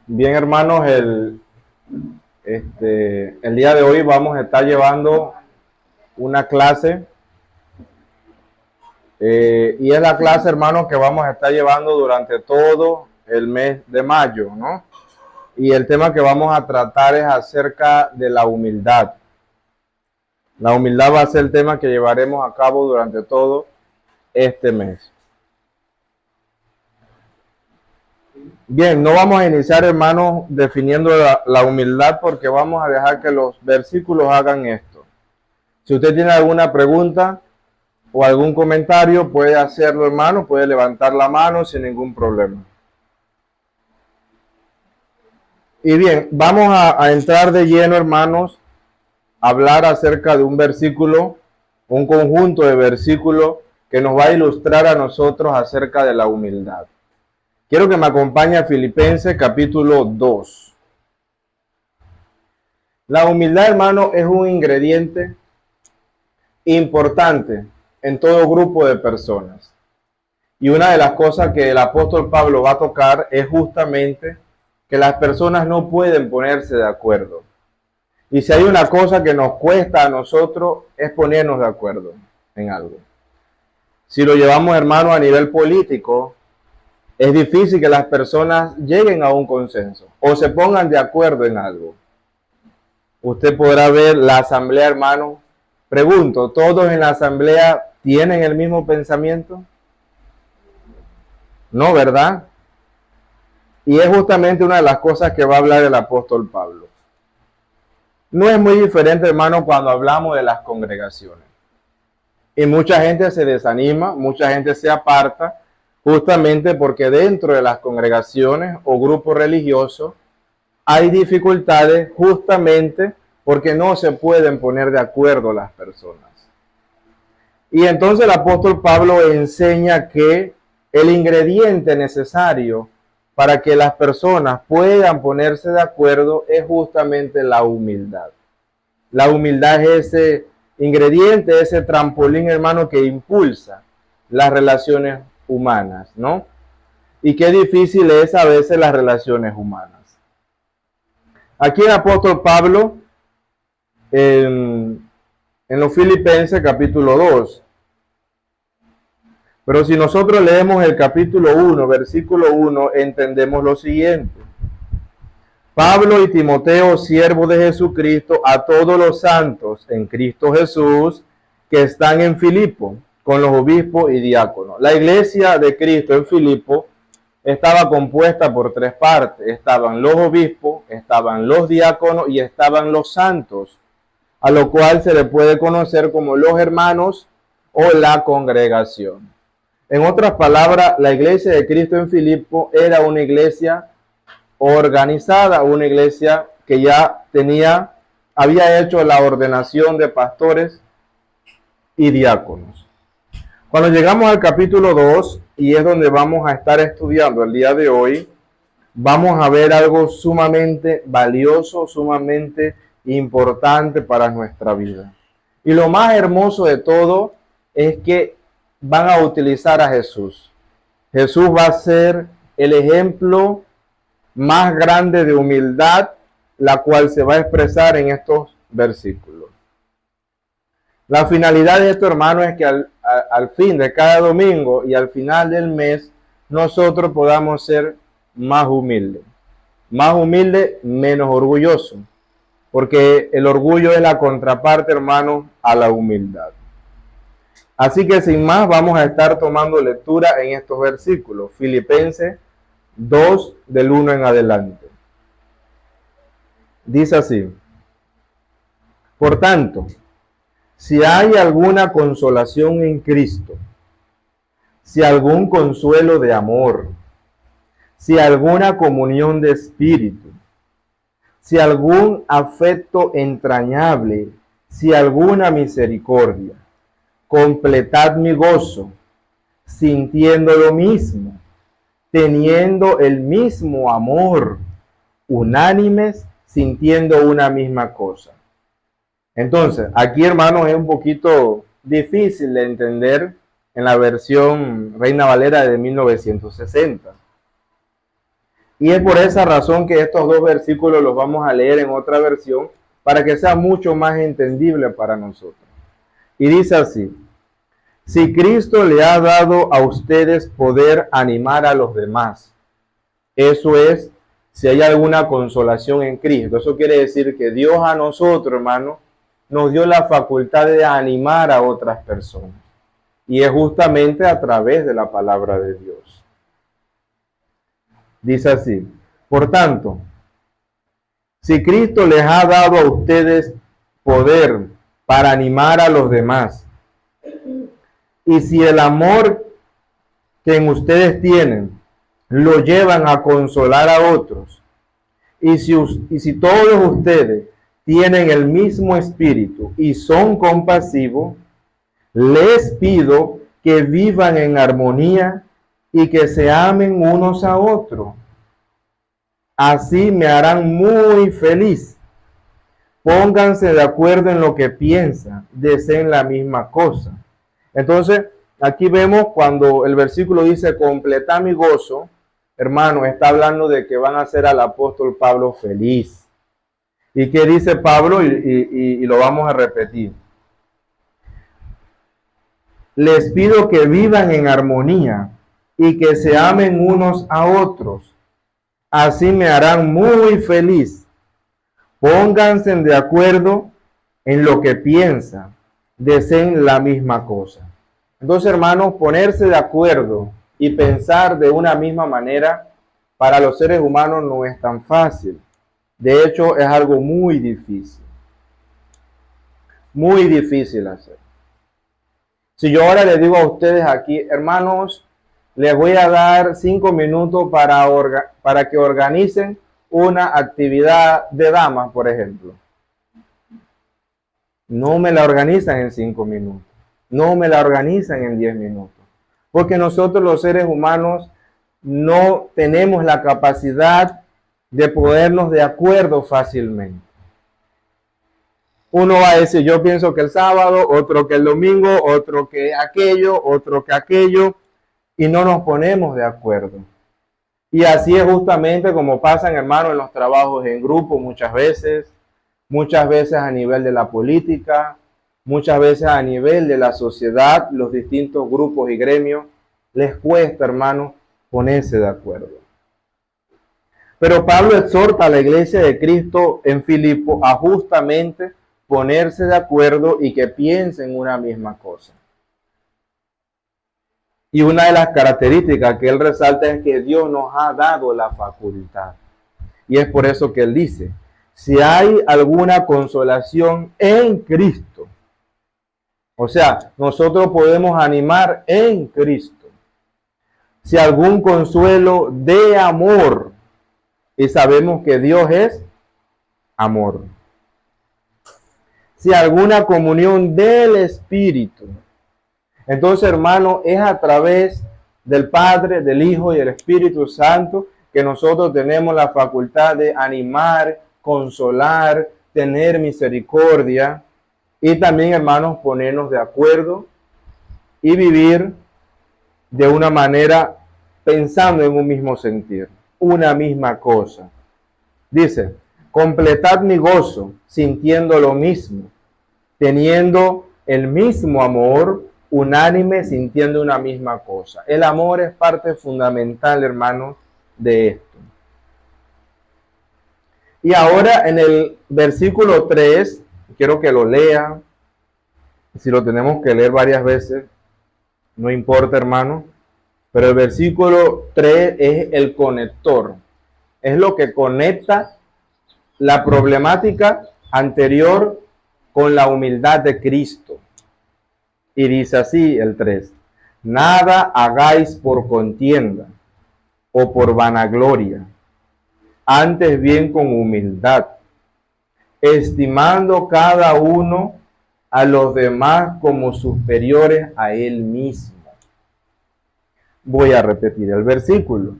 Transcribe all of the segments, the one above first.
Bien, hermanos, el día de hoy vamos a estar llevando una clase y es la clase, hermanos, que vamos a estar llevando durante todo el mes de mayo, ¿no? Y el tema que vamos a tratar es acerca de la humildad. La humildad va a ser el tema que llevaremos a cabo durante todo este mes. Bien, no vamos a iniciar, hermanos, definiendo la humildad porque vamos a dejar que los versículos hagan esto. Si usted tiene alguna pregunta o algún comentario, puede hacerlo, hermano, puede levantar la mano sin ningún problema. Y bien, vamos a entrar de lleno, hermanos, a hablar acerca de un versículo, un conjunto de versículos que nos va a ilustrar a nosotros acerca de la humildad. Quiero que me acompañe a Filipenses capítulo 2. La humildad, hermano, es un ingrediente importante en todo grupo de personas. Y una de las cosas que el apóstol Pablo va a tocar es justamente que las personas no pueden ponerse de acuerdo. Y si hay una cosa que nos cuesta a nosotros es ponernos de acuerdo en algo. Si lo llevamos, hermano, a nivel político, es difícil que las personas lleguen a un consenso o se pongan de acuerdo en algo. Usted podrá ver la asamblea, hermano. Pregunto, ¿todos en la asamblea tienen el mismo pensamiento? No, ¿verdad? Y es justamente una de las cosas que va a hablar el apóstol Pablo. No es muy diferente, hermano, cuando hablamos de las congregaciones. Y mucha gente se desanima, mucha gente se aparta, justamente porque dentro de las congregaciones o grupos religiosos hay dificultades justamente porque no se pueden poner de acuerdo las personas. Y entonces el apóstol Pablo enseña que el ingrediente necesario para que las personas puedan ponerse de acuerdo es justamente la humildad. La humildad es ese ingrediente, ese trampolín, hermano, que impulsa las relaciones humanas, ¿no? Y qué difícil es a veces las relaciones humanas. Aquí el apóstol Pablo, en los Filipenses capítulo 2, pero si nosotros leemos el capítulo 1, versículo 1, entendemos lo siguiente. Pablo y Timoteo, siervos de Jesucristo, a todos los santos en Cristo Jesús que están en Filipo, con los obispos y diáconos. La iglesia de Cristo en Filipo estaba compuesta por tres partes. Estaban los obispos, estaban los diáconos y estaban los santos, a lo cual se le puede conocer como los hermanos o la congregación. En otras palabras, la iglesia de Cristo en Filipo era una iglesia organizada, una iglesia que ya había hecho la ordenación de pastores y diáconos. Cuando llegamos al capítulo 2, y es donde vamos a estar estudiando el día de hoy, vamos a ver algo sumamente valioso, sumamente importante para nuestra vida. Y lo más hermoso de todo es que van a utilizar a Jesús. Jesús va a ser el ejemplo más grande de humildad, la cual se va a expresar en estos versículos. La finalidad de esto, hermano, es que al fin de cada domingo y al final del mes, nosotros podamos ser más humildes. Más humilde, menos orgulloso. Porque el orgullo es la contraparte, hermano, a la humildad. Así que sin más, vamos a estar tomando lectura en estos versículos. Filipenses 2, del 1 en adelante. Dice así: por tanto, si hay alguna consolación en Cristo, si algún consuelo de amor, si alguna comunión de espíritu, si algún afecto entrañable, si alguna misericordia, completad mi gozo, sintiendo lo mismo, teniendo el mismo amor, unánimes, sintiendo una misma cosa. Entonces, aquí, hermanos, es un poquito difícil de entender en la versión Reina Valera de 1960. Y es por esa razón que estos dos versículos los vamos a leer en otra versión para que sea mucho más entendible para nosotros. Y dice así: si Cristo le ha dado a ustedes poder animar a los demás, eso es, si hay alguna consolación en Cristo. Eso quiere decir que Dios a nosotros, hermano, nos dio la facultad de animar a otras personas. Y es justamente a través de la palabra de Dios. Dice así: por tanto, si Cristo les ha dado a ustedes poder para animar a los demás, y si el amor que en ustedes tienen lo llevan a consolar a otros, y si todos ustedes tienen el mismo espíritu y son compasivos, les pido que vivan en armonía y que se amen unos a otros. Así me harán muy feliz. Pónganse de acuerdo en lo que piensan, deseen la misma cosa. Entonces, aquí vemos cuando el versículo dice completad mi gozo, hermano, está hablando de que van a hacer al apóstol Pablo feliz. ¿Y qué dice Pablo? Y lo vamos a repetir. Les pido que vivan en armonía y que se amen unos a otros. Así me harán muy feliz. Pónganse de acuerdo en lo que piensan, deseen la misma cosa. Entonces, hermanos, ponerse de acuerdo y pensar de una misma manera para los seres humanos no es tan fácil. De hecho, es algo muy difícil. Muy difícil hacer. Si yo ahora les digo a ustedes aquí, hermanos, les voy a dar 5 minutos para que organicen una actividad de damas, por ejemplo. No me la organizan en 5 minutos. No me la organizan en 10 minutos. Porque nosotros los seres humanos no tenemos la capacidad de ponernos de acuerdo fácilmente. Uno va a decir, yo pienso que el sábado, otro que el domingo, otro que aquello, otro que aquello, y no nos ponemos de acuerdo. Y así es justamente como pasan, hermanos, en los trabajos en grupo muchas veces a nivel de la política, muchas veces a nivel de la sociedad, los distintos grupos y gremios, les cuesta, hermanos, ponerse de acuerdo. Pero Pablo exhorta a la iglesia de Cristo en Filipo a justamente ponerse de acuerdo y que piensen una misma cosa. Y una de las características que él resalta es que Dios nos ha dado la facultad. Y es por eso que él dice, si hay alguna consolación en Cristo, o sea, nosotros podemos animar en Cristo. Si algún consuelo de amor, y sabemos que Dios es amor. Si alguna comunión del Espíritu. Entonces, hermano, es a través del Padre, del Hijo y del Espíritu Santo que nosotros tenemos la facultad de animar, consolar, tener misericordia y también, hermanos, ponernos de acuerdo y vivir de una manera pensando en un mismo sentir, una misma cosa. Dice, completad mi gozo sintiendo lo mismo, teniendo el mismo amor, unánime, sintiendo una misma cosa. El amor es parte fundamental, hermanos, de esto. Y ahora en el versículo 3, quiero que lo lean. Si lo tenemos que leer varias veces, no importa, hermano. Pero el versículo 3 es el conector. Es lo que conecta la problemática anterior con la humildad de Cristo. Y dice así el 3. Nada hagáis por contienda o por vanagloria, antes bien con humildad, estimando cada uno a los demás como superiores a él mismo. Voy a repetir el versículo.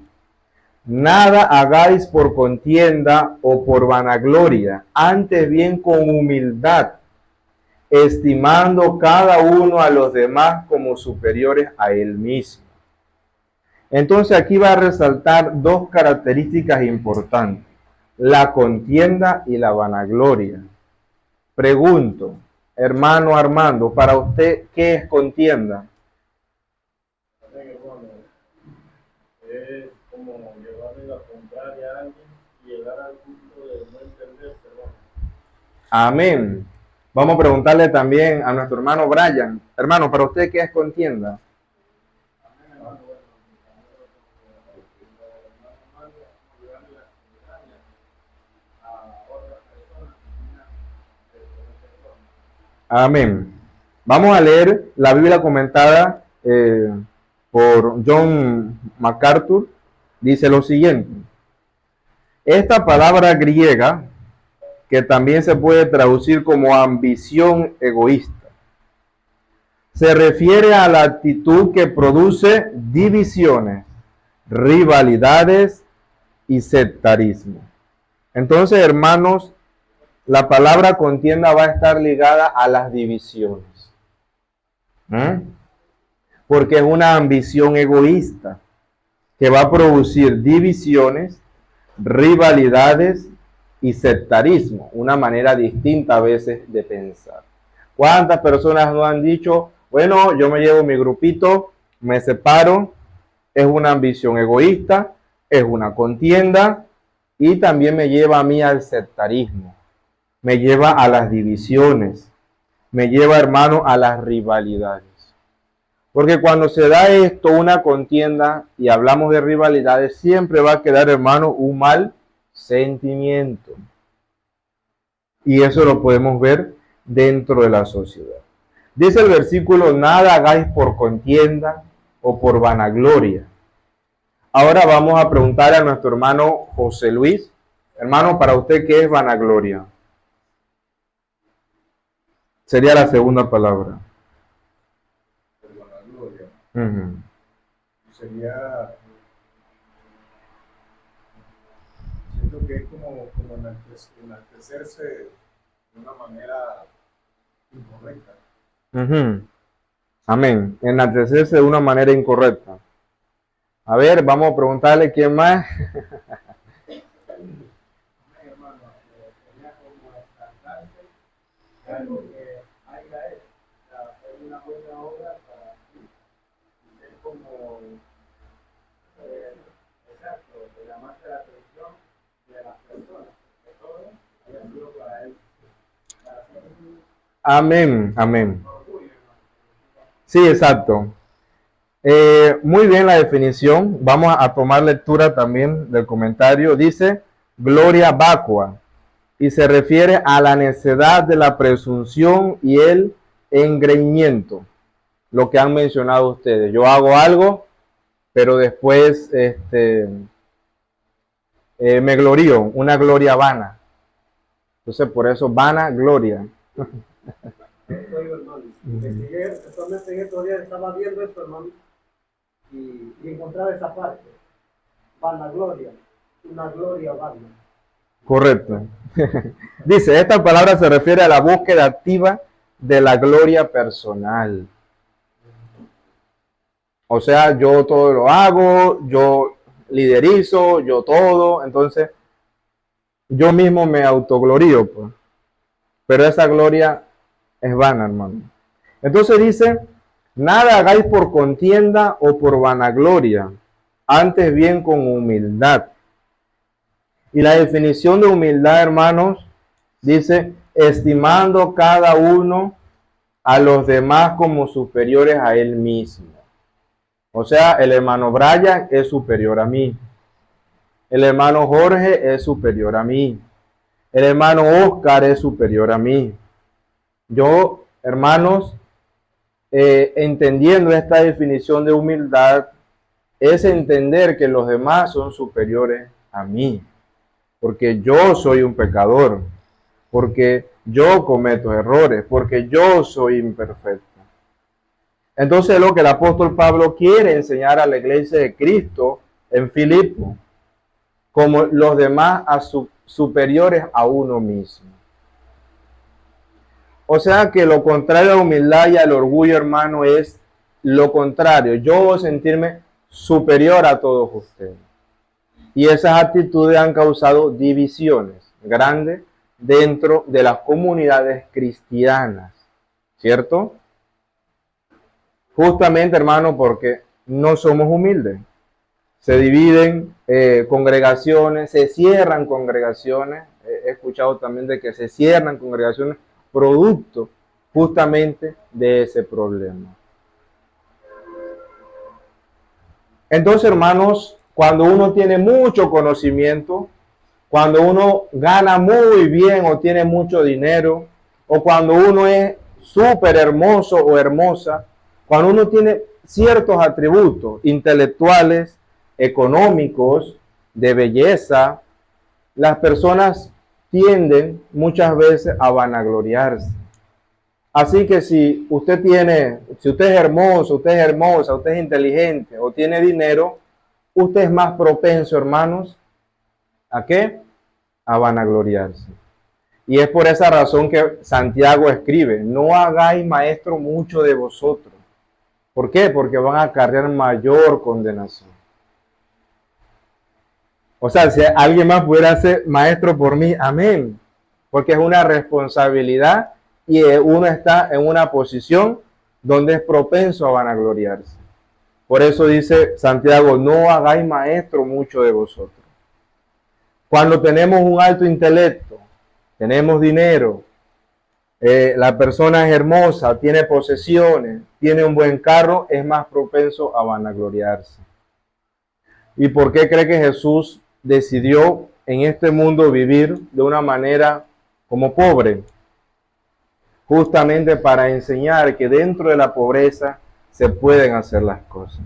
Nada hagáis por contienda o por vanagloria, antes bien con humildad, estimando cada uno a los demás como superiores a él mismo. Entonces aquí va a resaltar dos características importantes, la contienda y la vanagloria. Pregunto, hermano Armando, para usted, ¿qué es contienda? Es como llevarle la contraria a alguien y llegar al punto de no entenderse, ¿no? Amén. Vamos a preguntarle también a nuestro hermano Brian. Hermano, ¿para usted qué es contienda? Amén. Vamos a leer la Biblia comentada por John MacArthur. Dice lo siguiente. Esta palabra griega, que también se puede traducir como ambición egoísta, se refiere a la actitud que produce divisiones, rivalidades y sectarismo. Entonces, hermanos, la palabra contienda va a estar ligada a las divisiones. Porque es una ambición egoísta que va a producir divisiones, rivalidades y sectarismo, una manera distinta a veces de pensar. ¿Cuántas personas no han dicho, bueno, yo me llevo mi grupito, me separo? Es una ambición egoísta, es una contienda y también me lleva a mí al sectarismo, me lleva a las divisiones, me lleva, hermano, a las rivalidades. Porque cuando se da esto, una contienda, y hablamos de rivalidades, siempre va a quedar, hermano, un mal sentimiento. Y eso lo podemos ver dentro de la sociedad. Dice el versículo, nada hagáis por contienda o por vanagloria. Ahora vamos a preguntar a nuestro hermano José Luis. Hermano, para usted, ¿qué es vanagloria? Sería la segunda palabra. Vanagloria. Sería, siento que es como enaltecerse de una manera incorrecta. Amén. Enaltecerse de una manera incorrecta. A ver, vamos a preguntarle quién más. Algo que haya hecho, hacer una buena obra para ser como, exacto, de llamarse la atención de las personas, que todo haya sido para él. Amén, amén. Sí, exacto. Muy bien la definición. Vamos a tomar lectura también del comentario. Dice, gloria vacua. Y se refiere a la necedad de la presunción y el engreimiento. Lo que han mencionado ustedes. Yo hago algo, pero después me glorío. Una gloria vana. Entonces, por eso, vana gloria. Actualmente en estos días estaba viendo esto, hermano, y encontraba esa parte. Vanagloria, una gloria vana. Correcto. Dice, esta palabra se refiere a la búsqueda activa de la gloria personal. O sea, yo todo lo hago, yo liderizo, yo todo, entonces yo mismo me autoglorío, pues. Pero esa gloria es vana, hermano. Entonces dice, nada hagáis por contienda o por vanagloria, antes bien con humildad. Y la definición de humildad, hermanos, dice, estimando cada uno a los demás como superiores a él mismo. O sea, el hermano Brian es superior a mí. El hermano Jorge es superior a mí. El hermano Oscar es superior a mí. Yo, hermanos, entendiendo esta definición de humildad, es entender que los demás son superiores a mí. Porque yo soy un pecador. Porque yo cometo errores. Porque yo soy imperfecto. Entonces lo que el apóstol Pablo quiere enseñar a la iglesia de Cristo en Filipo, como los demás superiores a uno mismo. O sea que lo contrario a la humildad y al orgullo, hermano, es lo contrario. Yo sentirme superior a todos ustedes. Y esas actitudes han causado divisiones grandes dentro de las comunidades cristianas, ¿cierto? Justamente, hermano, porque no somos humildes. Se dividen congregaciones, se cierran congregaciones. He escuchado también de que se cierran congregaciones producto justamente de ese problema. Entonces, hermanos, cuando uno tiene mucho conocimiento, cuando uno gana muy bien o tiene mucho dinero, o cuando uno es súper hermoso o hermosa, cuando uno tiene ciertos atributos intelectuales, económicos, de belleza, las personas tienden muchas veces a vanagloriarse. Así que si usted es hermoso, usted es hermosa, usted es inteligente o tiene dinero, usted es más propenso, hermanos, ¿a qué? A vanagloriarse. Y es por esa razón que Santiago escribe, no hagáis maestro mucho de vosotros. ¿Por qué? Porque van a acarrear mayor condenación. O sea, si alguien más pudiera ser maestro por mí, amén. Porque es una responsabilidad y uno está en una posición donde es propenso a vanagloriarse. Por eso dice Santiago, no hagáis maestro mucho de vosotros. Cuando tenemos un alto intelecto, tenemos dinero, la persona es hermosa, tiene posesiones, tiene un buen carro, es más propenso a vanagloriarse. ¿Y por qué cree que Jesús decidió en este mundo vivir de una manera como pobre? Justamente para enseñar que dentro de la pobreza se pueden hacer las cosas.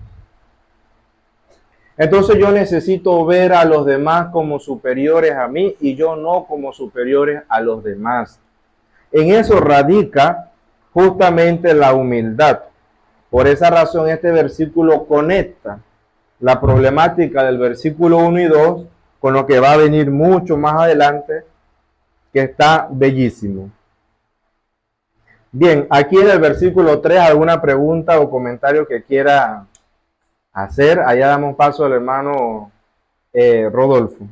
Entonces yo necesito ver a los demás como superiores a mí y yo no como superiores a los demás. En eso radica justamente la humildad. Por esa razón este versículo conecta la problemática del versículo 1 y 2 con lo que va a venir mucho más adelante, que está bellísimo. Bien, aquí en el versículo 3, ¿alguna pregunta o comentario que quiera hacer? Allá damos paso al hermano Rodolfo.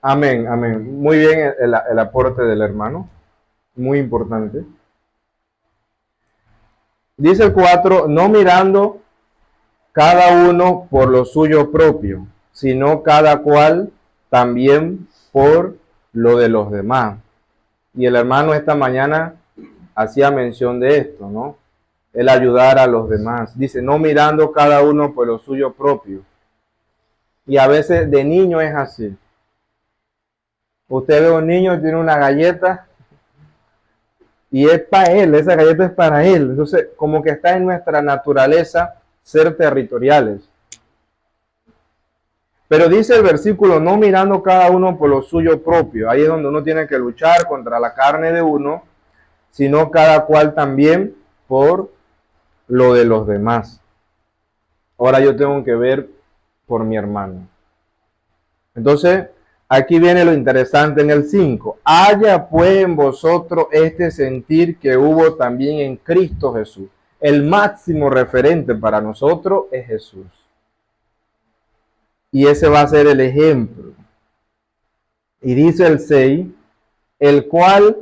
Amén, amén. Muy bien el aporte del hermano. Muy importante. Dice el 4, no mirando cada uno por lo suyo propio, sino cada cual también por lo de los demás. Y el hermano esta mañana hacía mención de esto, ¿no? El ayudar a los demás. Dice, no mirando cada uno por lo suyo propio. Y a veces de niño es así. Usted ve a un niño, tiene una galleta y es para él, esa galleta es para él. Entonces, como que está en nuestra naturaleza ser territoriales. Pero dice el versículo, no mirando cada uno por lo suyo propio. Ahí es donde uno tiene que luchar contra la carne de uno, sino cada cual también por lo de los demás. Ahora yo tengo que ver por mi hermano. Entonces, aquí viene lo interesante en el 5. Haya pues en vosotros este sentir que hubo también en Cristo Jesús. El máximo referente para nosotros es Jesús. Y ese va a ser el ejemplo. Y dice el 6, el cual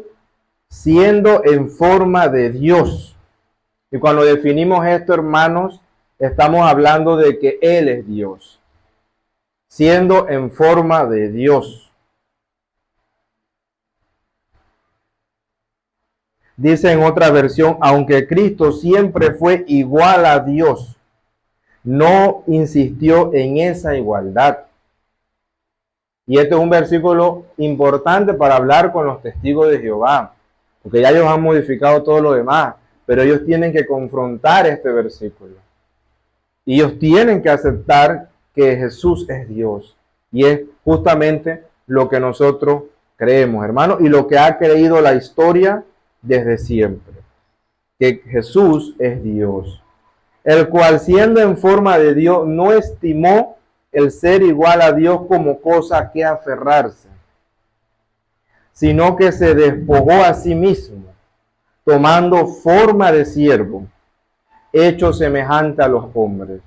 siendo en forma de Dios. Y cuando definimos esto, hermanos, estamos hablando de que Él es Dios, siendo en forma de Dios. Dice en otra versión, aunque Cristo siempre fue igual a Dios, no insistió en esa igualdad. Y este es un versículo importante para hablar con los testigos de Jehová, porque ya ellos han modificado todo lo demás, pero ellos tienen que confrontar este versículo. Y ellos tienen que aceptar que Jesús es Dios. Y es justamente lo que nosotros creemos, hermanos, y lo que ha creído la historia desde siempre, que Jesús es Dios, el cual siendo en forma de Dios no estimó el ser igual a Dios como cosa que aferrarse, sino que se despojó a sí mismo, tomando forma de siervo, hecho semejante a los hombres.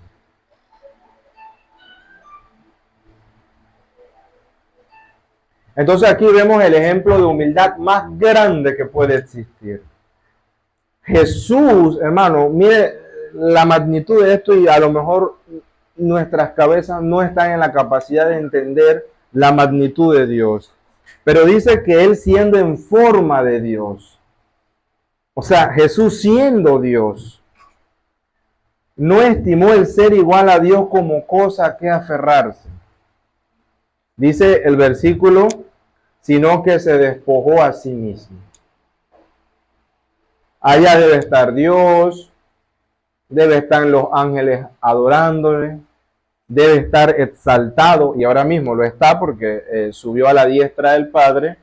Entonces aquí vemos el ejemplo de humildad más grande que puede existir. Jesús, hermano, mire la magnitud de esto, y a lo mejor nuestras cabezas no están en la capacidad de entender la magnitud de Dios. Pero dice que Él siendo en forma de Dios, o sea, Jesús siendo Dios, no estimó el ser igual a Dios como cosa que aferrarse. Dice el versículo, sino que se despojó a sí mismo. Allá debe estar Dios, debe estar los ángeles adorándole, debe estar exaltado, y ahora mismo lo está porque subió a la diestra del Padre,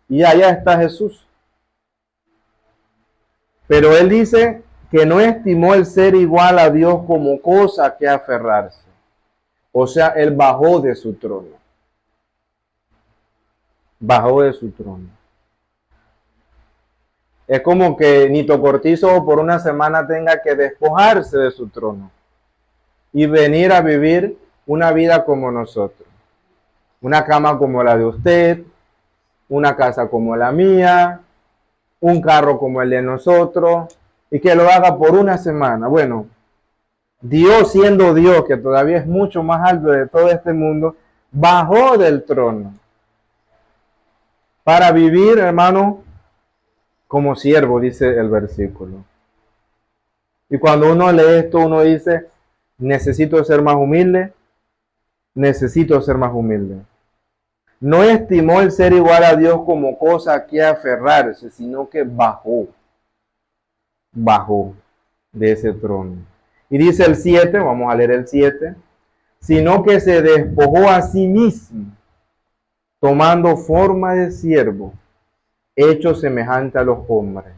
y allá está Jesús. Pero Él dice que no estimó el ser igual a Dios como cosa que aferrarse. O sea, Él bajó de su trono. Bajó de su trono. Es como que Nito Cortizo por una semana tenga que despojarse de su trono y venir a vivir una vida como nosotros. Una cama como la de usted, una casa como la mía, un carro como el de nosotros, y que lo haga por una semana. Bueno, Dios siendo Dios, que todavía es mucho más alto de todo este mundo, bajó del trono para vivir, hermano, como siervo, dice el versículo. Y cuando uno lee esto, uno dice, necesito ser más humilde, necesito ser más humilde. No estimó el ser igual a Dios como cosa que aferrarse, sino que bajó de ese trono. Y dice el 7, vamos a leer el 7, sino que se despojó a sí mismo, tomando forma de siervo, hecho semejante a los hombres.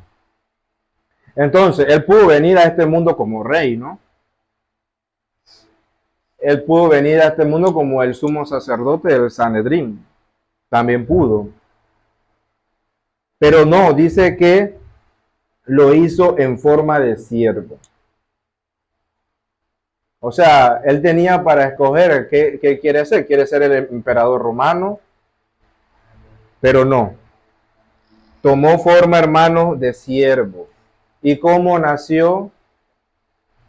Entonces, Él pudo venir a este mundo como rey, ¿no? Él pudo venir a este mundo como el sumo sacerdote del Sanedrín. También pudo. Pero no, dice que lo hizo en forma de siervo. O sea, Él tenía para escoger qué quiere ser. Quiere ser el emperador romano, pero no. Tomó forma, hermano, de siervo. ¿Y cómo nació?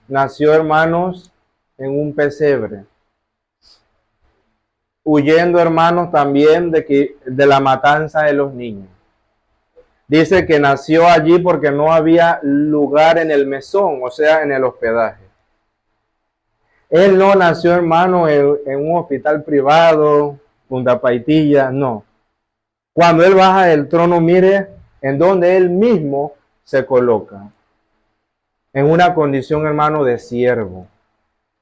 Nació, hermanos, en un pesebre. Huyendo, hermanos, también de la matanza de los niños. Dice que nació allí porque no había lugar en el mesón, o sea, en el hospedaje. Él no nació, hermano, en un hospital privado, Punta Paitilla, no. Cuando Él baja del trono, mire en donde Él mismo se coloca. En una condición, hermano, de siervo,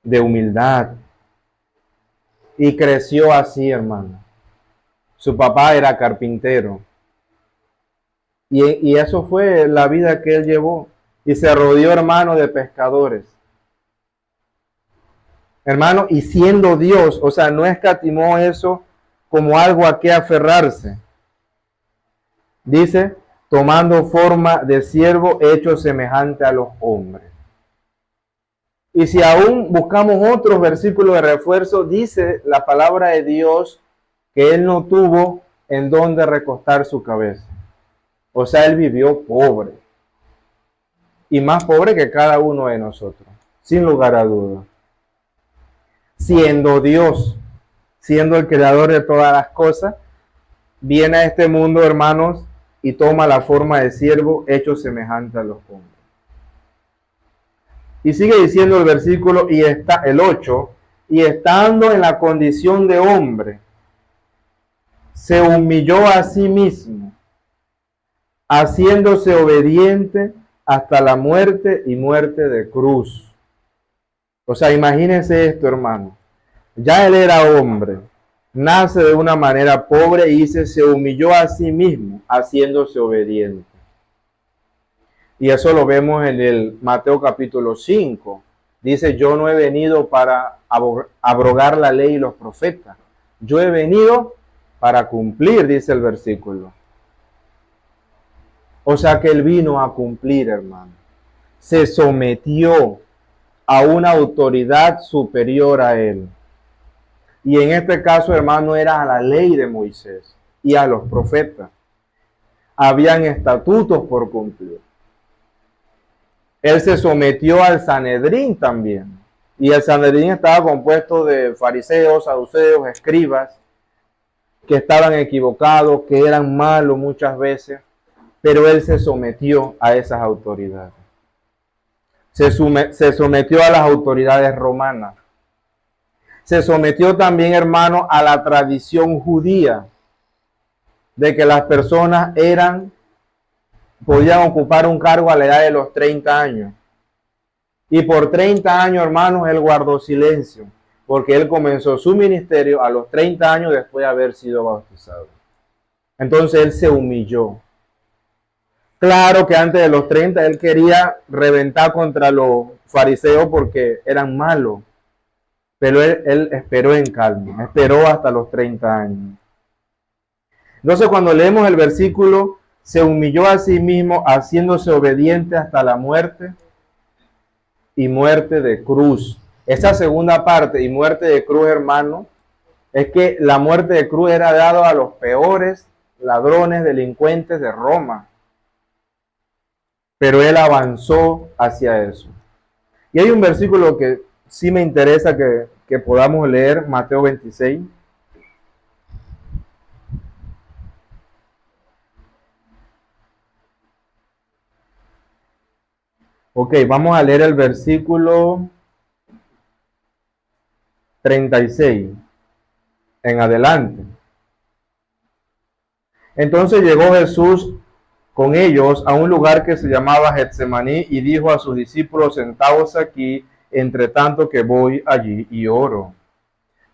de humildad. Y creció así, hermano. Su papá era carpintero. Y eso fue la vida que Él llevó. Y se rodeó, hermano, de pescadores. Hermano, y siendo Dios, o sea, no escatimó eso como algo a que aferrarse. Dice, tomando forma de siervo, hecho semejante a los hombres. Y si aún buscamos otros versículos de refuerzo, dice la palabra de Dios que Él no tuvo en dónde recostar su cabeza. O sea, él vivió pobre. Y más pobre que cada uno de nosotros, sin lugar a dudas. Siendo Dios, siendo el creador de todas las cosas, viene a este mundo, hermanos, y toma la forma de siervo hecho semejante a los hombres. Y sigue diciendo el versículo, y está el 8, y estando en la condición de hombre, se humilló a sí mismo, haciéndose obediente hasta la muerte y muerte de cruz. O sea, imagínense esto, hermano. Ya él era hombre, nace de una manera pobre y se humilló a sí mismo, haciéndose obediente. Y eso lo vemos en el Mateo capítulo 5. Dice, yo no he venido para abrogar la ley y los profetas. Yo he venido para cumplir, dice el versículo. O sea que él vino a cumplir, hermano. Se sometió a una autoridad superior a él. Y en este caso, hermano, era a la ley de Moisés y a los profetas. Habían estatutos por cumplir. Él se sometió al Sanedrín también. Y el Sanedrín estaba compuesto de fariseos, saduceos, escribas, que estaban equivocados, que eran malos muchas veces, pero él se sometió a esas autoridades. Se sometió a las autoridades romanas. Se sometió también, hermano, a la tradición judía de que las personas podían ocupar un cargo a la edad de los 30 años. Y por 30 años, hermanos, él guardó silencio, porque él comenzó su ministerio a los 30 años después de haber sido bautizado. Entonces él se humilló. Claro que antes de los 30 él quería reventar contra los fariseos porque eran malos, pero él esperó en calma, esperó hasta los 30 años. Entonces cuando leemos el versículo, se humilló a sí mismo haciéndose obediente hasta la muerte y muerte de cruz. Esa segunda parte y muerte de cruz, hermano, es que la muerte de cruz era dada a los peores ladrones, delincuentes de Roma. Pero él avanzó hacia eso. Y hay un versículo que sí me interesa que podamos leer, Mateo 26. Ok, vamos a leer el versículo 36 en adelante. Entonces llegó Jesús con ellos a un lugar que se llamaba Getsemaní y dijo a sus discípulos, sentaos aquí, entre tanto que voy allí y oro.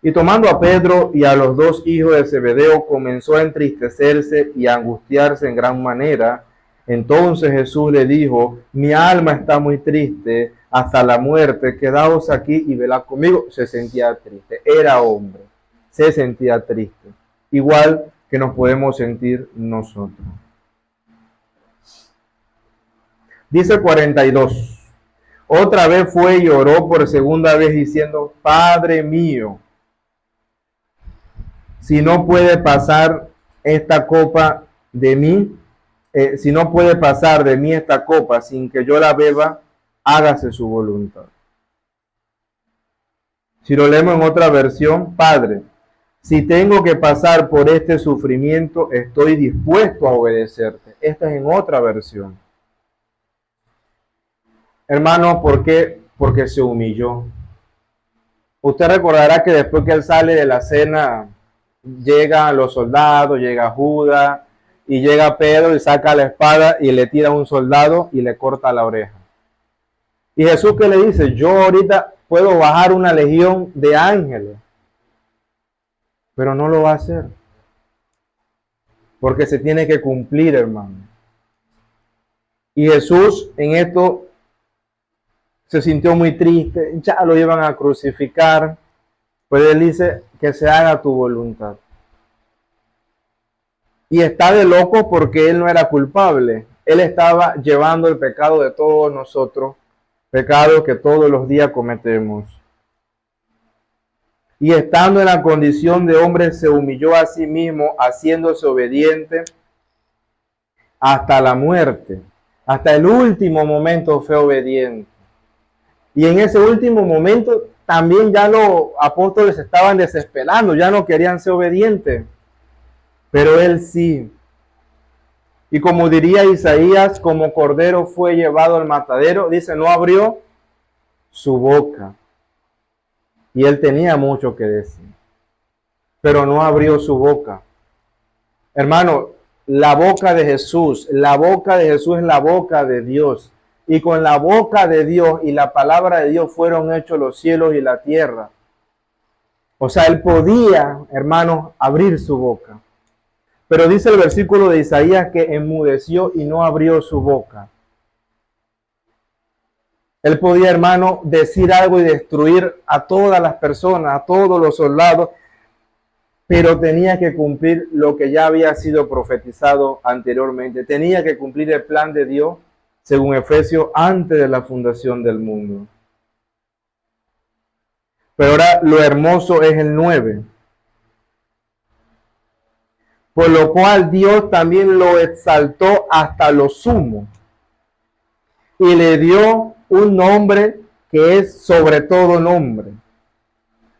Y tomando a Pedro y a los dos hijos de Zebedeo, comenzó a entristecerse y a angustiarse en gran manera. Entonces Jesús le dijo, mi alma está muy triste hasta la muerte, quedaos aquí y velad conmigo. Se sentía triste, era hombre, se sentía triste, igual que nos podemos sentir nosotros. Dice 42, otra vez fue y oró por segunda vez diciendo, Padre mío, si no puede pasar esta copa de mí, si no puede pasar de mí esta copa sin que yo la beba, hágase su voluntad. Si lo leemos en otra versión, Padre, si tengo que pasar por este sufrimiento, estoy dispuesto a obedecerte. Esta es en otra versión. Hermano, ¿por qué? Porque se humilló. Usted recordará que después que él sale de la cena, llegan los soldados, llega Judas y llega Pedro y saca la espada y le tira a un soldado y le corta la oreja. Y Jesús, ¿qué le dice? Yo ahorita puedo bajar una legión de ángeles, pero no lo va a hacer, porque se tiene que cumplir, hermano. Y Jesús en esto se sintió muy triste, ya lo iban a crucificar, pero él dice que se haga tu voluntad. Y está de loco porque él no era culpable, él estaba llevando el pecado de todos nosotros, pecado que todos los días cometemos. y estando en la condición de hombre se humilló a sí mismo, haciéndose obediente hasta la muerte. Hasta el último momento fue obediente. Y en ese último momento también ya los apóstoles estaban desesperando, ya no querían ser obedientes. Pero él sí. Y como diría Isaías, como cordero fue llevado al matadero, dice, no abrió su boca. Y él tenía mucho que decir, pero no abrió su boca. Hermano, la boca de Jesús es la boca de Dios. Y con la boca de Dios y la palabra de Dios fueron hechos los cielos y la tierra. O sea, él podía, hermanos, abrir su boca. Pero dice el versículo de Isaías que enmudeció y no abrió su boca. Él podía, hermano, decir algo y destruir a todas las personas, a todos los soldados, pero tenía que cumplir lo que ya había sido profetizado anteriormente. Tenía que cumplir el plan de Dios, según Efesios, antes de la fundación del mundo. Pero ahora lo hermoso es el 9. Por lo cual Dios también lo exaltó hasta lo sumo y le dio un nombre que es sobre todo nombre,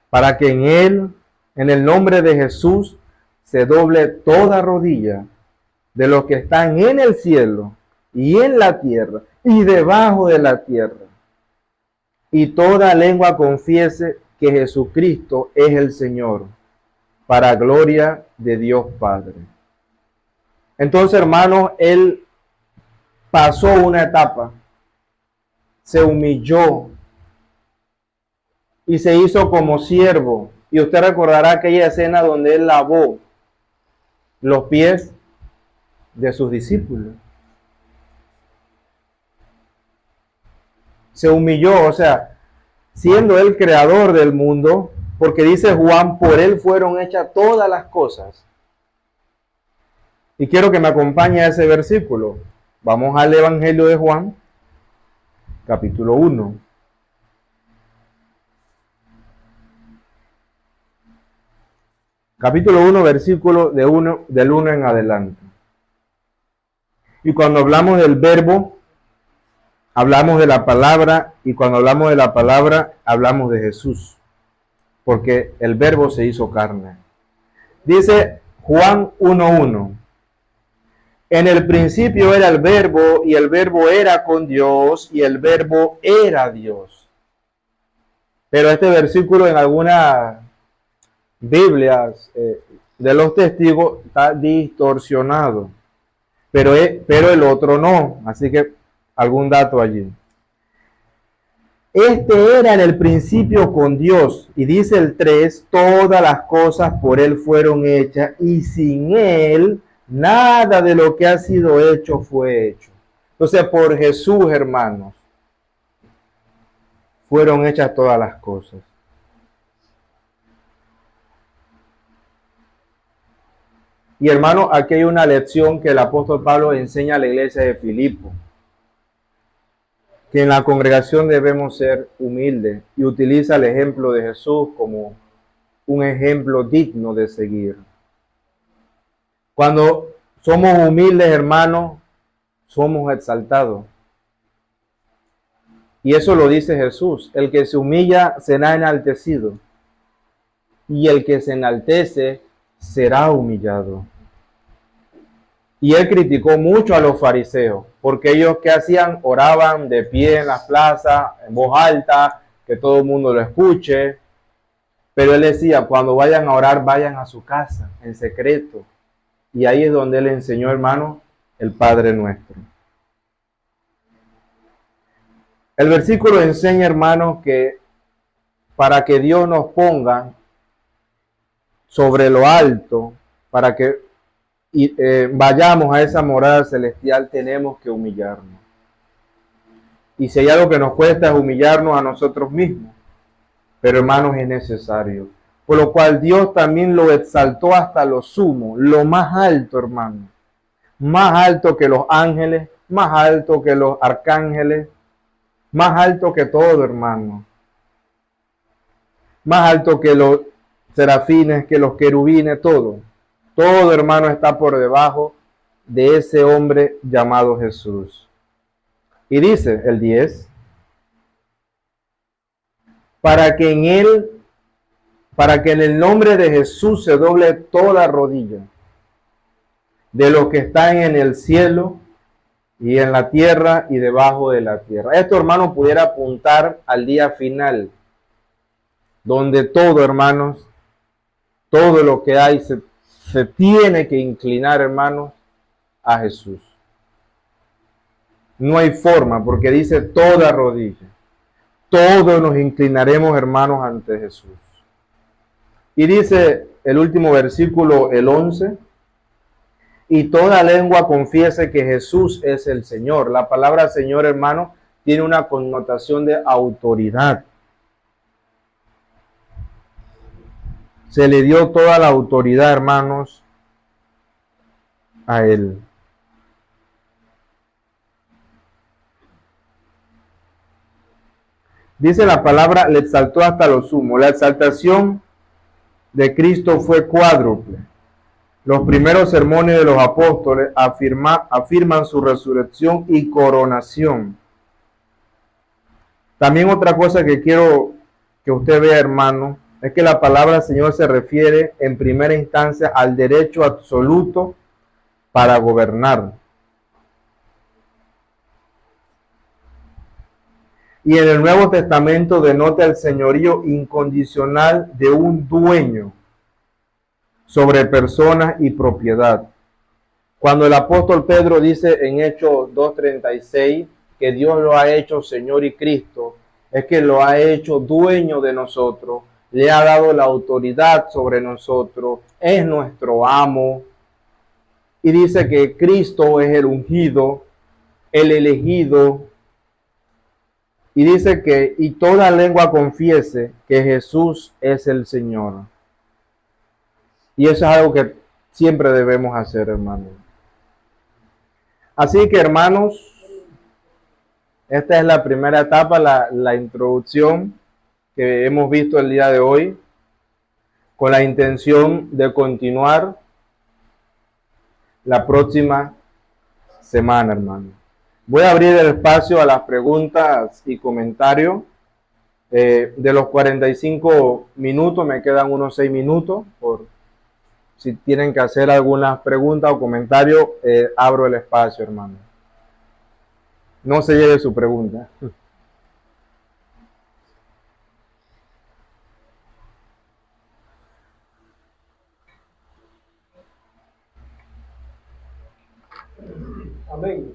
para que en él, en el nombre de Jesús, se doble toda rodilla de los que están en el cielo y en la tierra y debajo de la tierra, y toda lengua confiese que Jesucristo es el Señor, para gloria de Dios Padre. Entonces, hermanos, él pasó una etapa, se humilló y se hizo como siervo. Y usted recordará aquella escena donde él lavó los pies de sus discípulos. Se humilló, o sea, siendo el creador del mundo, porque dice Juan, por él fueron hechas todas las cosas. Y quiero que me acompañe a ese versículo. Vamos al Evangelio de Juan, capítulo 1. Capítulo 1, versículo del 1 en adelante. Y cuando hablamos del verbo, hablamos de la palabra, y cuando hablamos de la palabra, hablamos de Jesús, porque el verbo se hizo carne. Dice Juan 1:1. En el principio era el verbo, y el verbo era con Dios, y el verbo era Dios. Pero este versículo en algunas Biblias de los testigos está distorsionado, pero el otro no. Así que algún dato allí. Este era en el principio con Dios, y dice el 3, todas las cosas por él fueron hechas, y sin él nada de lo que ha sido hecho fue hecho. Entonces, por Jesús, hermanos, fueron hechas todas las cosas. Y hermano, aquí hay una lección que el apóstol Pablo enseña a la iglesia de Filipo, que en la congregación debemos ser humildes, y utiliza el ejemplo de Jesús como un ejemplo digno de seguir. Cuando somos humildes, hermanos, somos exaltados. Y eso lo dice Jesús: el que se humilla será enaltecido, y el que se enaltece será humillado. Y él criticó mucho a los fariseos, porque ellos, ¿qué hacían? Oraban de pie en las plazas, en voz alta, que todo el mundo lo escuche. Pero él decía, cuando vayan a orar, vayan a su casa, en secreto. Y ahí es donde él enseñó, hermano, el Padre Nuestro. El versículo enseña, hermano, que para que Dios nos ponga sobre lo alto, para que vayamos a esa morada celestial, tenemos que humillarnos. Y si hay algo que nos cuesta, es humillarnos a nosotros mismos. Pero, hermanos, es necesario. Por lo cual Dios también lo exaltó hasta lo sumo, lo más alto, hermano. Más alto que los ángeles, más alto que los arcángeles, más alto que todo, hermano. más alto que los serafines, que los querubines, todo. Todo, hermano, está por debajo de ese hombre llamado Jesús. Y dice el 10, para que en él, para que en el nombre de Jesús se doble toda rodilla, de los que están en el cielo y en la tierra y debajo de la tierra. Esto, hermano, pudiera apuntar al día final, donde todo, hermanos, todo lo que hay se tiene que inclinar, hermanos, a Jesús. No hay forma, porque dice toda rodilla. Todos nos inclinaremos, hermanos, ante Jesús. Y dice el último versículo, el 11, y toda lengua confiese que Jesús es el Señor. La palabra Señor, hermano, tiene una connotación de autoridad. Se le dio toda la autoridad, hermanos, a Él. Dice la palabra, le exaltó hasta lo sumo. La exaltación de Cristo fue cuádruple. Los primeros sermones de los apóstoles afirman su resurrección y coronación. También otra cosa que quiero que usted vea, hermano, es que la palabra Señor se refiere en primera instancia al derecho absoluto para gobernar. Y en el Nuevo Testamento denota el señorío incondicional de un dueño sobre personas y propiedad. Cuando el apóstol Pedro dice en Hechos 2:36 que Dios lo ha hecho Señor y Cristo, es que lo ha hecho dueño de nosotros, le ha dado la autoridad sobre nosotros, es nuestro amo. Y dice que Cristo es el ungido, el elegido. Y dice que y toda lengua confiese que Jesús es el Señor. Y eso es algo que siempre debemos hacer, hermanos. Así que, hermanos, esta es la primera etapa, la introducción que hemos visto el día de hoy, con la intención de continuar la próxima semana, hermano. Voy a abrir el espacio a las preguntas y comentarios. De los 45 minutos, me quedan unos 6 minutos. Por si tienen que hacer algunas preguntas o comentarios, abro el espacio, hermano. No se lleve su pregunta. Amén.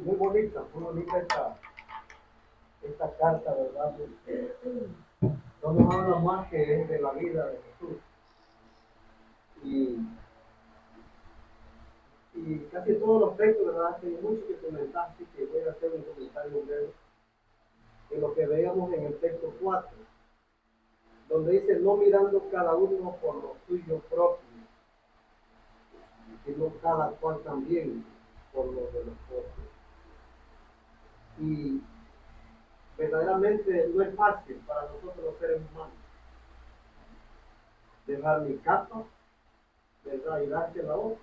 Muy bonita esta carta, ¿verdad? Porque no nos habla más que es de la vida de Jesús. Y casi todos los textos, ¿verdad? Hay mucho que comentaste, que voy a hacer un comentario breve de lo que veíamos en el texto 4, donde dice, no mirando cada uno por lo suyo propio, sino cada cual también por lo de los otros. Y verdaderamente no es fácil para nosotros los seres humanos dejar mi capa, ¿verdad? Y darse la otra,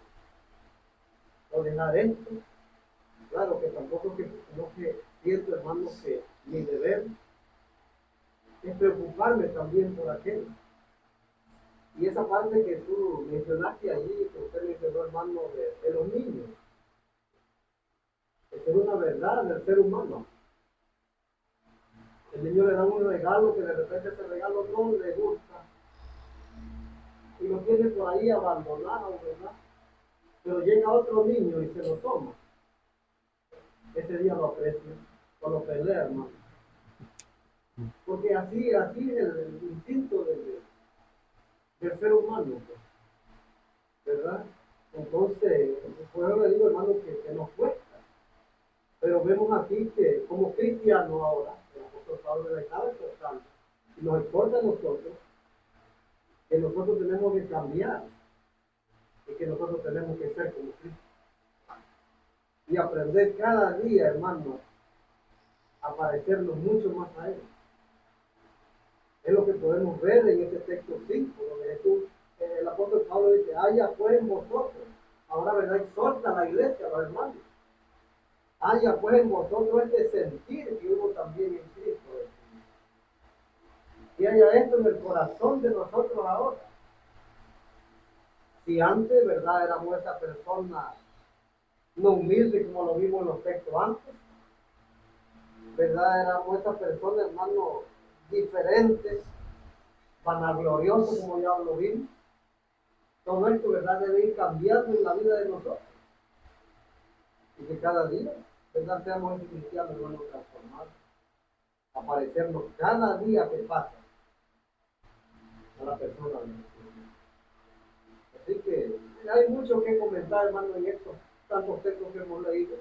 o dejar esto. Claro que tampoco no que siento, hermano, que mi deber es preocuparme también por aquello. Y esa parte que tú mencionaste allí, que usted mencionó, hermano, de los niños, es una verdad del ser humano. El niño le da un regalo que de repente ese regalo no le gusta y lo tiene por ahí abandonado, ¿verdad? Pero llega otro niño y se lo toma. Ese día lo aprecia o lo pelea, hermano. Porque así es el instinto del ser humano, ¿verdad? Entonces, por eso le digo, hermano, que nos cuesta. Pero vemos aquí que como cristianos ahora, el apóstol Pablo le estaba exhortando y nos exhorta a nosotros que nosotros tenemos que cambiar y que nosotros tenemos que ser como Cristo. Y aprender cada día, hermano, a parecernos mucho más a Él. Es lo que podemos ver en este texto 5, donde Jesús, el apóstol Pablo dice, haya pues en vosotros. Ahora, ¿verdad? Exhorta a la iglesia, a los hermanos. Haya pues en vosotros este sentir que hubo también en Cristo. Y haya esto en el corazón de nosotros ahora. Si antes, ¿verdad? Éramos esa persona no humilde como lo vimos en los textos antes, ¿verdad? Éramos esa persona, hermano, diferentes, vanagloriosos como ya lo vimos. Todo esto, ¿verdad? Debe ir cambiando en la vida de nosotros. Y que cada día, ¿verdad? Seamos ese cristiano, hermano, transformado. Aparecernos cada día que pasa a la persona de Jesús. Así que hay mucho que comentar, hermano, en estos tantos textos que hemos leído,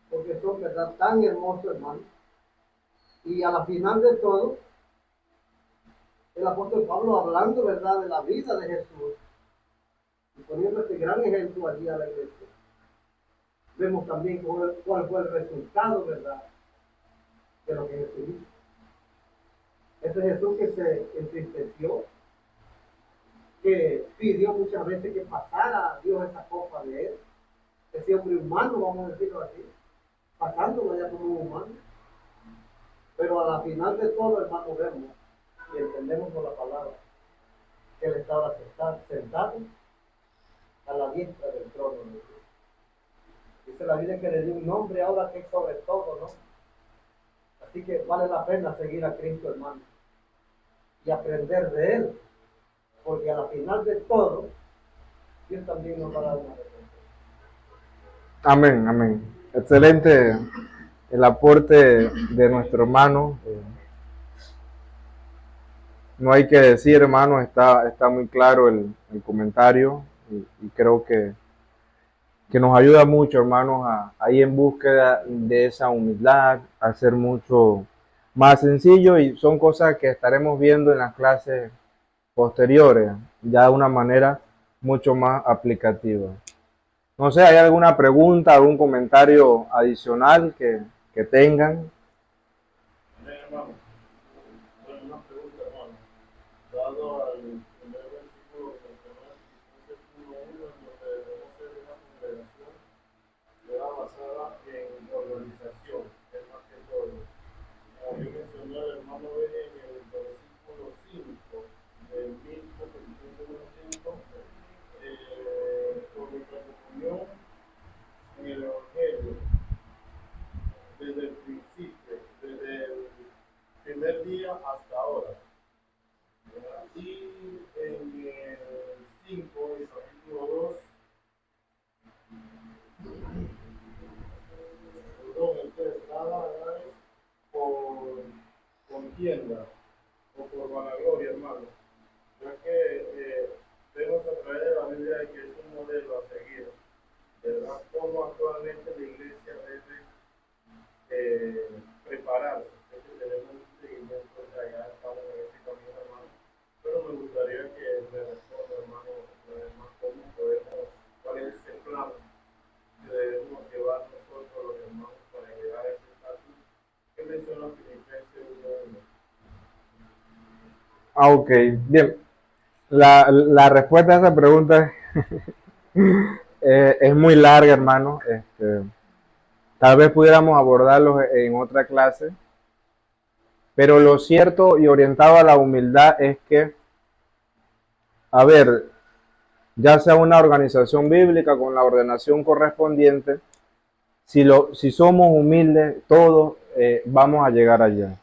porque son, ¿verdad?, tan hermosos, hermano. Y a la final de todo, el apóstol Pablo hablando, ¿verdad?, de la vida de Jesús y poniendo este gran ejemplo allí a la iglesia. Vemos también cuál fue el resultado, ¿verdad?, de lo que Jesús hizo. Ese Jesús que se entristeció, que pidió muchas veces que pasara a Dios esa copa de él, ese hombre humano, vamos a decirlo así, pasándolo ya como un humano. Pero a la final de todo, hermano, vemos y entendemos por la palabra que él estaba sentado a la diestra del trono de Dios. Dice la Biblia que le dio un nombre ahora que es sobre todo, ¿no? Así que vale la pena seguir a Cristo, hermano, y aprender de él, porque a la final de todo, Dios también nos va a dar una recompensa. Amén, amén. Excelente el aporte de nuestro hermano. No hay que decir, hermano, está muy claro el comentario y creo que nos ayuda mucho, hermanos, a ir en búsqueda de esa humildad, a ser mucho más sencillo, y son cosas que estaremos viendo en las clases posteriores, ya de una manera mucho más aplicativa. No sé, ¿hay alguna pregunta, algún comentario adicional que tengan? Hermano, bueno, una pregunta, hermano. Dado al primer versículo que mencionó en Filipenses 1:1, en donde debemos ser una congregación que va basada en organización, es más que todo. Como yo mencioné al hermano en el versículo 5 del mismo Filipenses 1:5, por nuestra comunión en el Evangelio, desde el principio, desde el primer día hasta ahora. Y en el 5, el capítulo 2, perdón, el 3, nada hagáis por contienda o por vanagloria, hermano, ya que vemos a través de la Biblia que es un modelo a seguir, ¿verdad? Cómo actualmente la iglesia debe prepararse, es que tenemos un seguimiento, o sea, ya estamos en ese camino, hermano, pero me gustaría que me responda, hermano, cómo podemos, cuál es ese plan que debemos llevar nosotros los hermanos para llegar a ese estatus que menciona Filipenses 1:1. Ok, bien. La respuesta a esa pregunta es muy larga, hermano. Tal vez pudiéramos abordarlo en otra clase, pero lo cierto y orientado a la humildad es que, a ver, ya sea una organización bíblica con la ordenación correspondiente, si somos humildes, todos vamos a llegar allá.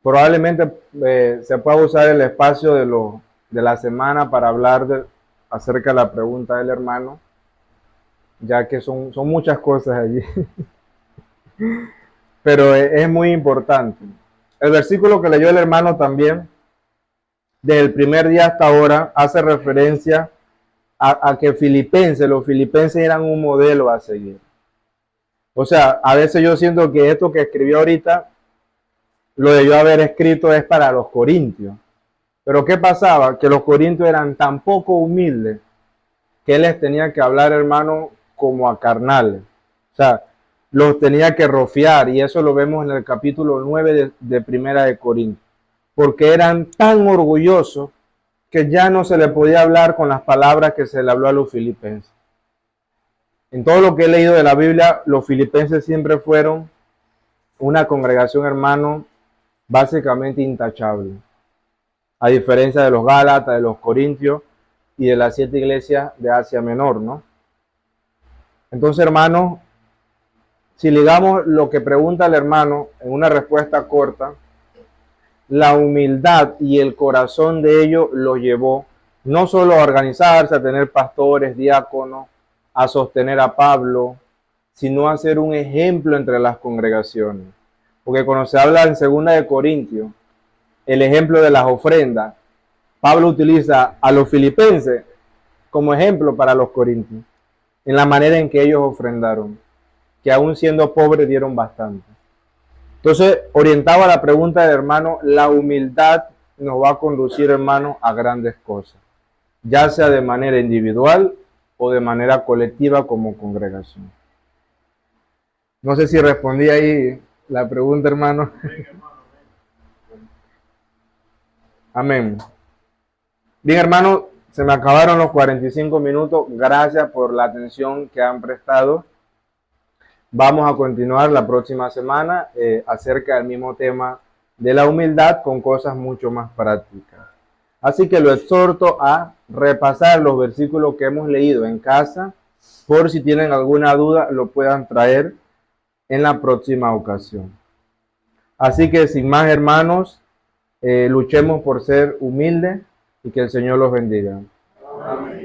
Probablemente se pueda usar el espacio de la semana para hablar acerca de la pregunta del hermano, ya que son muchas cosas allí. Pero es muy importante. El versículo que leyó el hermano también, desde el primer día hasta ahora, hace referencia a que los filipenses eran un modelo a seguir. O sea, a veces yo siento que esto que escribió ahorita, lo debió haber escrito es para los corintios. Pero ¿qué pasaba? Que los corintios eran tan poco humildes que él les tenía que hablar, hermano, como a carnales. O sea, los tenía que rofear, y eso lo vemos en el capítulo 9 de Primera de Corintios. porque eran tan orgullosos que ya no se le podía hablar con las palabras que se le habló a los filipenses. En todo lo que he leído de la Biblia, los filipenses siempre fueron una congregación, hermano, básicamente intachable. A diferencia de los Gálatas, de los Corintios y de las 7 iglesias de Asia Menor, ¿no? Entonces, hermano, si ligamos lo que pregunta el hermano en una respuesta corta, la humildad y el corazón de ellos los llevó no solo a organizarse, a tener pastores, diáconos, a sostener a Pablo, sino a ser un ejemplo entre las congregaciones. Porque cuando se habla en 2 de Corintios, el ejemplo de las ofrendas, Pablo utiliza a los filipenses como ejemplo para los corintios, en la manera en que ellos ofrendaron, que aún siendo pobres dieron bastante. Entonces, orientado a la pregunta del hermano, la humildad nos va a conducir, hermano, a grandes cosas, ya sea de manera individual o de manera colectiva como congregación. No sé si respondí ahí la pregunta, hermano. Amén. Bien, hermano, se me acabaron los 45 minutos. Gracias por la atención que han prestado. Vamos a continuar la próxima semana acerca del mismo tema de la humildad con cosas mucho más prácticas. Así que lo exhorto a repasar los versículos que hemos leído en casa. Por si tienen alguna duda, lo puedan traer en la próxima ocasión. Así que sin más, hermanos, luchemos por ser humildes y que el Señor los bendiga. Amén.